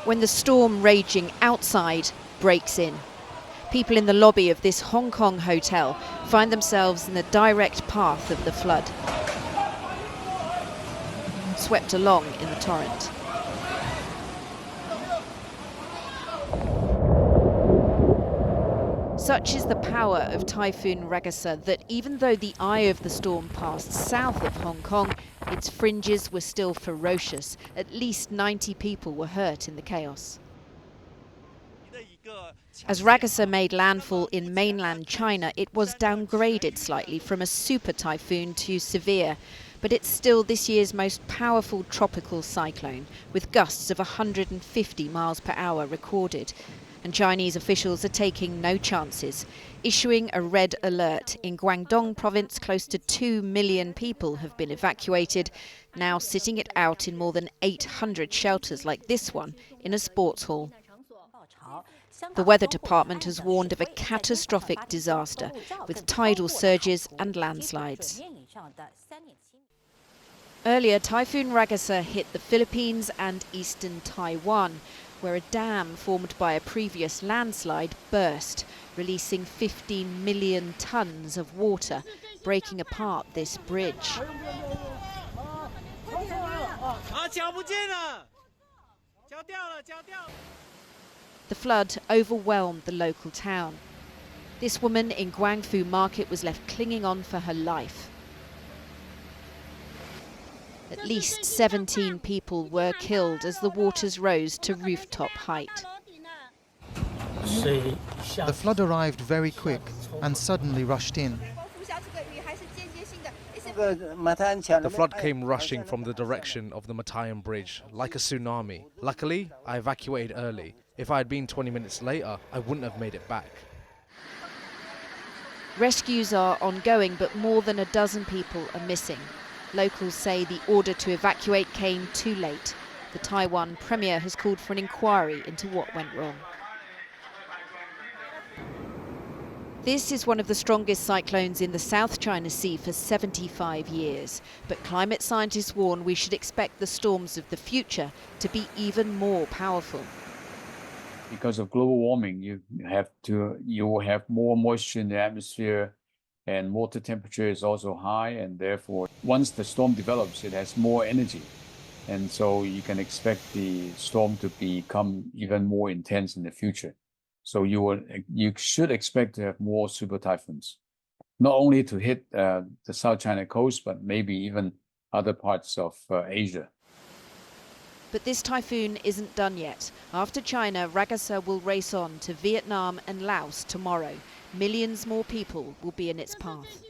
when the storm raging outside breaks in. People in the lobby of this Hong Kong hotel find themselves in the direct path of the flood, swept along in the torrent. Such is the power of Typhoon Ragasa that even though the eye of the storm passed south of Hong Kong, its fringes were still ferocious. At least 90 people were hurt in the chaos. As Ragasa made landfall in mainland China, it was downgraded slightly from a super typhoon to severe. But it's still this year's most powerful tropical cyclone, with gusts of 150 miles per hour recorded. And Chinese officials are taking no chances, issuing a red alert. In Guangdong province, close to 2 million people have been evacuated, now sitting it out in more than 800 shelters like this one in a sports hall. The weather department has warned of a catastrophic disaster with tidal surges and landslides. Earlier, Typhoon Ragasa hit the Philippines and eastern Taiwan, where a dam formed by a previous landslide burst, releasing 15 million tons of water, breaking apart this bridge. The flood overwhelmed the local town. This woman in Guangfu market was left clinging on for her life. At least 17 people were killed as the waters rose to rooftop height. The flood arrived very quick and suddenly rushed in. The flood came rushing from the direction of the Matayan Bridge, like a tsunami. Luckily, I evacuated early. If I had been 20 minutes later, I wouldn't have made it back. Rescues are ongoing, but more than a dozen people are missing. Locals say the order to evacuate came too late. The Taiwan premier has called for an inquiry into what went wrong. This is one of the strongest cyclones in the South China Sea for 75 years. But climate scientists warn we should expect the storms of the future to be even more powerful. Because of global warming, you will have more moisture in the atmosphere, and water temperature is also high, and therefore once the storm develops, it has more energy, and so you can expect the storm to become even more intense in the future. So you should expect to have more super typhoons, not only to hit the South China coast, but maybe even other parts of Asia. But this typhoon isn't done yet. After China, Ragasa will race on to Vietnam and Laos tomorrow. Millions more people will be in its path.